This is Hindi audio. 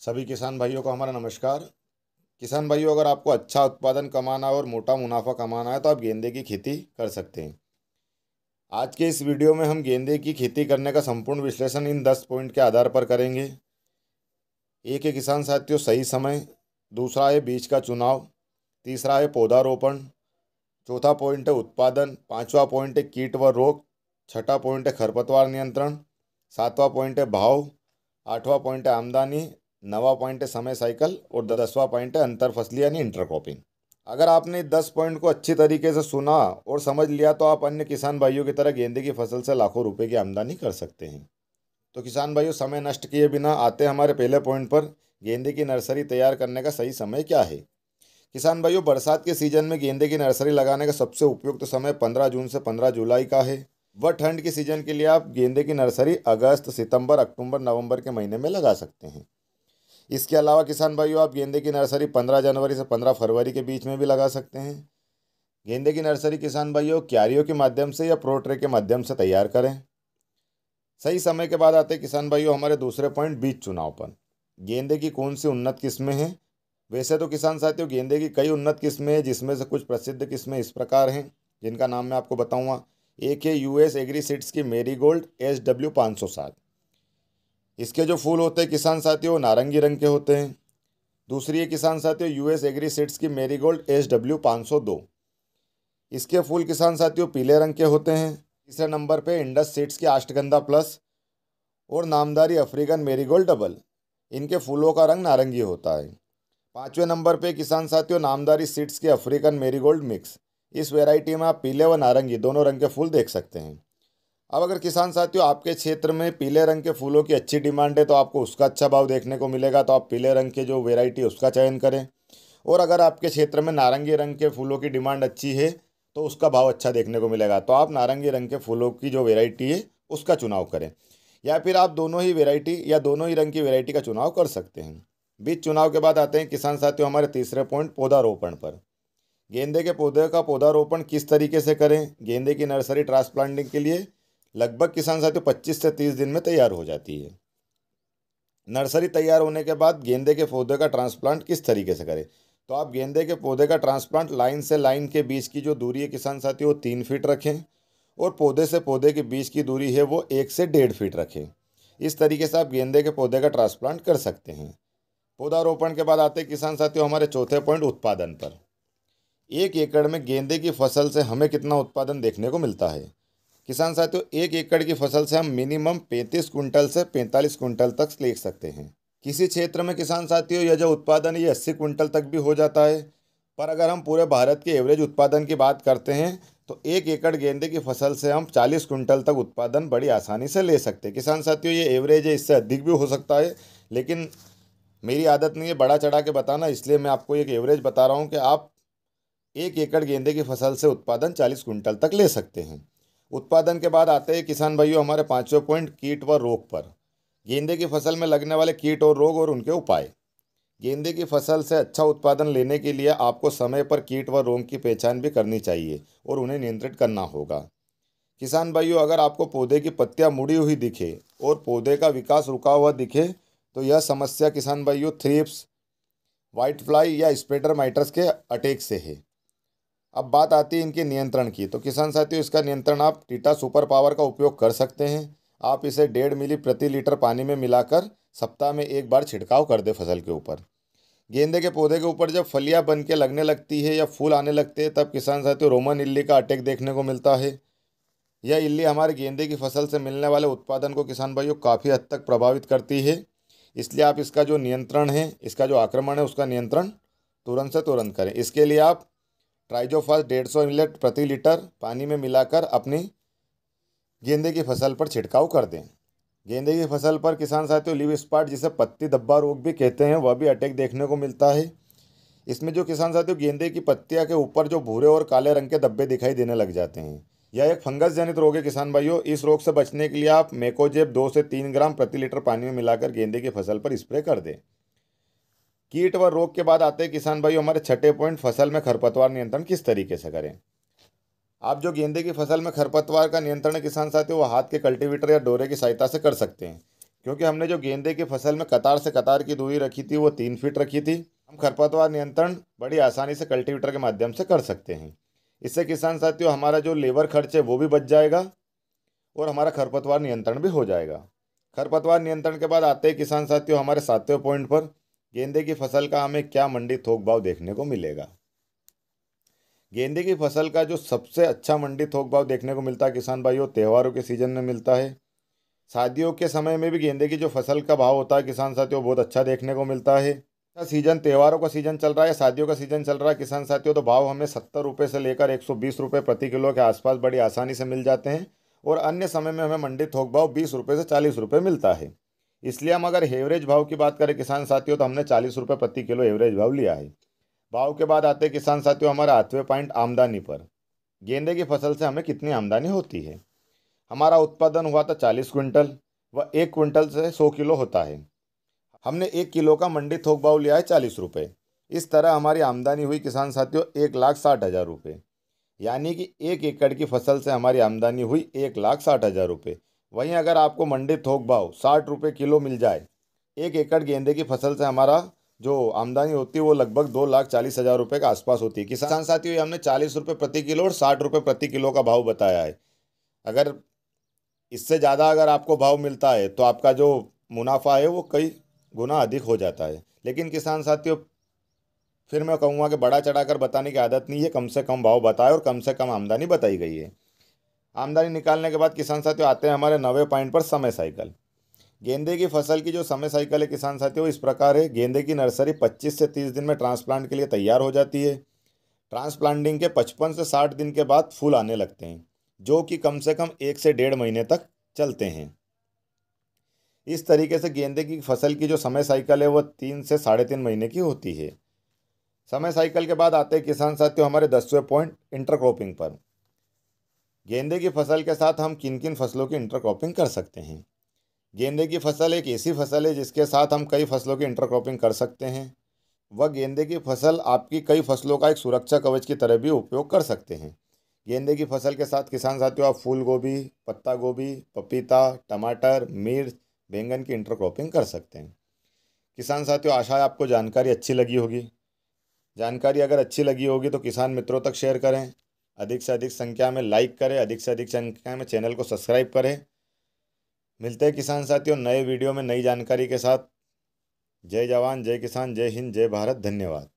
सभी किसान भाइयों को हमारा नमस्कार। किसान भाइयों, अगर आपको अच्छा उत्पादन कमाना है और मोटा मुनाफा कमाना है तो आप गेंदे की खेती कर सकते हैं। आज के इस वीडियो में हम गेंदे की खेती करने का संपूर्ण विश्लेषण इन 10 पॉइंट के आधार पर करेंगे। एक है किसान साथियों सही समय, दूसरा है बीज का चुनाव, तीसरा है पौधारोपण, चौथा पॉइंट है उत्पादन, पांचवा पॉइंट है कीट व रोग, छठा पॉइंट है खरपतवार नियंत्रण, सातवां पॉइंट है भाव, आठवां पॉइंट है आमदनी, नवा पॉइंट है समय साइकिल और 10वां पॉइंट है अंतर फसली यानी इंटरक्रॉपिंग। अगर आपने 10 पॉइंट को अच्छी तरीके से सुना और समझ लिया तो आप अन्य किसान भाइयों की तरह गेंदे की फसल से लाखों रुपए की आमदनी कर सकते हैं। तो किसान भाइयों, समय नष्ट किए बिना आते हमारे पहले पॉइंट पर। गेंदे की नर्सरी तैयार करने का सही समय क्या है? किसान भाइयों, बरसात के सीजन में गेंदे की नर्सरी लगाने का सबसे उपयुक्त समय 15 जून से 15 जुलाई का है। वह ठंड के सीजन के लिए आप गेंदे की नर्सरी अगस्त, सितंबर, अक्टूबर, नवंबर के महीने में लगा सकते हैं। इसके अलावा किसान भाइयों, आप गेंदे की नर्सरी 15 जनवरी से 15 फरवरी के बीच में भी लगा सकते हैं। गेंदे की नर्सरी किसान भाइयों क्यारियों के माध्यम से या प्रो ट्रे के माध्यम से तैयार करें। सही समय के बाद आते हैं किसान भाइयों हमारे दूसरे पॉइंट, बीज चुनाव पर। गेंदे की कौन सी उन्नत किस्में हैं? वैसे तो किसान साथियों गेंदे की कई उन्नत किस्में हैं, जिसमें से कुछ प्रसिद्ध किस्में इस प्रकार हैं, जिनका नाम मैं आपको बताऊंगा। एक है यूएस एग्री सीड्स की मेरीगोल्ड SW507। इसके जो फूल होते हैं किसान साथियों वो नारंगी रंग के होते हैं। दूसरी है किसान साथियों यूएस एग्री सीड्स की मेरीगोल्ड SW502। इसके फूल किसान साथियों पीले रंग के होते हैं। तीसरे नंबर पे इंडस सीड्स की अष्टगंधा प्लस और नामदारी अफ्रीकन मेरीगोल्ड डबल। इनके फूलों का रंग नारंगी होता है। पाँचवें नंबर पे किसान साथियों नामदारी सीड्स के अफ्रीकन मेरीगोल्ड मिक्स। इस वैरायटी में आप पीले व नारंगी दोनों रंग के फूल देख सकते हैं। अब अगर किसान साथियों आपके क्षेत्र में पीले रंग के फूलों की अच्छी डिमांड है तो आपको उसका अच्छा भाव देखने को मिलेगा, तो आप पीले रंग के जो वैरायटी है उसका चयन करें। और अगर आपके क्षेत्र में नारंगी रंग के फूलों की डिमांड अच्छी है तो उसका भाव अच्छा देखने को मिलेगा, तो आप नारंगी रंग के फूलों की जो वैरायटी है उसका चुनाव करें। या फिर आप दोनों ही वैरायटी या दोनों ही रंग की वैरायटी का चुनाव कर सकते हैं। बीज चुनाव के बाद आते हैं किसान साथियों हमारे तीसरे पॉइंट, पौधारोपण पर। गेंदे के पौधे का पौधारोपण किस तरीके से करें? गेंदे की नर्सरी ट्रांसप्लांटिंग के लिए लगभग किसान साथियों 25 से 30 दिन में तैयार हो जाती है। नर्सरी तैयार होने के बाद गेंदे के पौधे का ट्रांसप्लांट किस तरीके से करें? तो आप गेंदे के पौधे का ट्रांसप्लांट लाइन से लाइन के बीच की जो दूरी है किसान साथियों वो 3 फीट रखें और पौधे से पौधे के बीच की दूरी है वो 1 से 1.5 फीट रखें। इस तरीके से आप गेंदे के पौधे का ट्रांसप्लांट कर सकते हैं। पौधारोपण के बाद आते हैं किसान साथियों हमारे चौथे पॉइंट, उत्पादन पर। 1 एकड़ में गेंदे की फसल से हमें कितना उत्पादन देखने को मिलता है? किसान साथियों 1 एकड़ की फसल से हम मिनिमम 35 कुंटल से 45 कुंटल तक ले सकते हैं। किसी क्षेत्र में किसान साथियों यह जो उत्पादन है ये 80 कुंटल तक भी हो जाता है। पर अगर हम पूरे भारत के एवरेज उत्पादन की बात करते हैं तो 1 एकड़ गेंदे की फसल से हम 40 कुंटल तक उत्पादन बड़ी आसानी से ले सकते हैं। किसान साथियों ये एवरेज है, इससे अधिक भी हो सकता है, लेकिन मेरी आदत नहीं है बड़ा चढ़ा के बताना, इसलिए मैं आपको एक एवरेज बता रहा हूँ कि आप 1 एकड़ गेंदे की फसल से उत्पादन 40 कुंटल तक ले सकते हैं। उत्पादन के बाद आते हैं किसान भाइयों हमारे पांचवें पॉइंट, कीट व रोग पर। गेंदे की फसल में लगने वाले कीट और रोग और उनके उपाय। गेंदे की फसल से अच्छा उत्पादन लेने के लिए आपको समय पर कीट व रोग की पहचान भी करनी चाहिए और उन्हें नियंत्रित करना होगा। किसान भाइयों अगर आपको पौधे की पत्तियां मुड़ी हुई दिखे और पौधे का विकास रुका हुआ दिखे तो यह समस्या किसान भाइयों थ्रिप्स, वाइट फ्लाई या स्प्रेडर माइटर्स के अटैक से है। अब बात आती है इनके नियंत्रण की, तो किसान साथियों इसका नियंत्रण आप टीटा सुपर पावर का उपयोग कर सकते हैं। आप इसे 1.5 मिली प्रति लीटर पानी में मिलाकर सप्ताह में एक बार छिड़काव कर दे फसल के ऊपर। गेंदे के पौधे के ऊपर जब फलियां बन के लगने लगती है या फूल आने लगते हैं तब किसान साथियों रोमन इल्ली का अटैक देखने को मिलता है। यह इल्ली हमारे गेंदे की फसल से मिलने वाले उत्पादन को किसान भाइयों काफ़ी हद तक प्रभावित करती है। इसलिए आप इसका जो नियंत्रण है, इसका जो आक्रमण है उसका नियंत्रण तुरंत से तुरंत करें। इसके लिए आप ट्राइजोफास 150 मिली प्रति लीटर पानी में मिलाकर अपनी गेंदे की फसल पर छिड़काव कर दें। गेंदे की फसल पर किसान साथियों लीव स्पॉट जिसे पत्ती धब्बा रोग भी कहते हैं वह भी अटैक देखने को मिलता है। इसमें जो किसान साथियों गेंदे की पत्तियां के ऊपर जो भूरे और काले रंग के धब्बे दिखाई देने लग जाते हैं, यह एक फंगस जनित रोग है किसान भाइयों। इस रोग से बचने के लिए आप मेकोजेब 2 से 3 ग्राम प्रति लीटर पानी में मिलाकर गेंदे की फसल पर स्प्रे कर दें। कीट व रोग के बाद आते हैं किसान भाइयों हमारे छठे पॉइंट, फसल में खरपतवार नियंत्रण किस तरीके से करें? आप जो गेंदे की फसल में खरपतवार का नियंत्रण किसान साथियों वो हाथ के कल्टीवेटर या डोरे की सहायता से कर सकते हैं, क्योंकि हमने जो गेंदे की फसल में कतार से कतार की दूरी रखी थी वो 3 फीट रखी थी। हम खरपतवार नियंत्रण बड़ी आसानी से कल्टीवेटर के माध्यम से कर सकते हैं। इससे किसान साथियों हमारा जो लेबर खर्च है वो भी बच जाएगा और हमारा खरपतवार नियंत्रण भी हो जाएगा। खरपतवार नियंत्रण के बाद आते हैं किसान साथियों हमारे 7वें पॉइंट पर, गेंदे की फसल का हमें क्या मंडी थोक भाव देखने को मिलेगा। गेंदे की फसल का जो सबसे अच्छा मंडी थोक भाव देखने को मिलता है किसान भाइयों, त्योहारों के सीजन में मिलता है। शादियों के समय में भी गेंदे की जो फसल का भाव होता है किसान साथियों बहुत अच्छा देखने को मिलता है। सीजन त्योहारों का सीजन चल रहा है, शादियों का सीजन चल रहा है किसान साथियों, तो भाव हमें 70 रुपये से लेकर 120 रुपये प्रति किलो के आसपास बड़ी आसानी से मिल जाते हैं। और अन्य समय में हमें मंडी थोक भाव 20 रुपये से 40 रुपये मिलता है। इसलिए हम अगर एवरेज भाव की बात करें किसान साथियों तो हमने 40 रुपये प्रति किलो एवरेज भाव लिया है। भाव के बाद आते हैं किसान साथियों हमारे 8वें पॉइंट आमदनी पर। गेंदे की फसल से हमें कितनी आमदनी होती है। हमारा उत्पादन हुआ था 40 क्विंटल व 1 क्विंटल से 100 किलो होता है। हमने 1 किलो का मंडी थोक भाव लिया है 40 रुपये। इस तरह हमारी आमदनी हुई किसान साथियों 1,60,000 रुपये। यानी कि 1 एकड़ की फसल से हमारी आमदनी हुई 1,60,000 रुपये। वहीं अगर आपको मंडी थोक भाव 60 रुपये किलो मिल जाए, 1 एकड़ गेंदे की फसल से हमारा जो आमदनी होती है वो लगभग 2,40,000 रुपये के आसपास होती है। किसान साथियों ये हमने 40 रुपये प्रति किलो और 60 रुपये प्रति किलो का भाव बताया है। अगर इससे ज़्यादा अगर आपको भाव मिलता है तो आपका जो मुनाफा है वो कई गुना अधिक हो जाता है। लेकिन किसान साथियों फिर मैं कहूँगा कि बड़ा चढ़ाकर बताने की आदत नहीं है, कम से कम भाव बताए और कम से कम आमदनी बताई गई है। आमदनी निकालने के बाद किसान साथियों आते हैं हमारे 9वें पॉइंट पर, समय साइकिल। गेंदे की फसल की जो समय साइकिल है किसान साथियों इस प्रकार है। गेंदे की नर्सरी 25 से 30 दिन में ट्रांसप्लांट के लिए तैयार हो जाती है। ट्रांसप्लांटिंग के 55 से 60 दिन के बाद फूल आने लगते हैं, जो कि कम से कम 1 से 1.5 महीने तक चलते हैं। इस तरीके से गेंदे की फसल की जो समय साइकिल है वह 3 से 3.5 महीने की होती है। समय साइकिल के बाद आते हैं किसान साथियों हमारे 10वें पॉइंट, इंटरक्रॉपिंग पर। गेंदे की फसल के साथ हम किन किन फसलों की इंटरक्रॉपिंग कर सकते हैं। गेंदे की फसल एक ऐसी फसल है जिसके साथ हम कई फसलों की इंटरक्रॉपिंग कर सकते हैं। वह गेंदे की फसल आपकी कई फसलों का एक सुरक्षा कवच की तरह भी उपयोग कर सकते हैं। गेंदे की फसल के साथ किसान साथियों आप फूल गोभी, पत्ता गोभी, पपीता, टमाटर, मिर्च, बैंगन की इंटरक्रॉपिंग कर सकते हैं। किसान साथियों आशा है आपको जानकारी अच्छी लगी होगी। जानकारी अगर अच्छी लगी होगी तो किसान मित्रों तक शेयर करें, अधिक से अधिक संख्या में लाइक करें, अधिक से अधिक संख्या में चैनल को सब्सक्राइब करें। मिलते हैं किसान साथियों नए वीडियो में नई जानकारी के साथ। जय जवान, जय किसान, जय हिंद, जय भारत। धन्यवाद।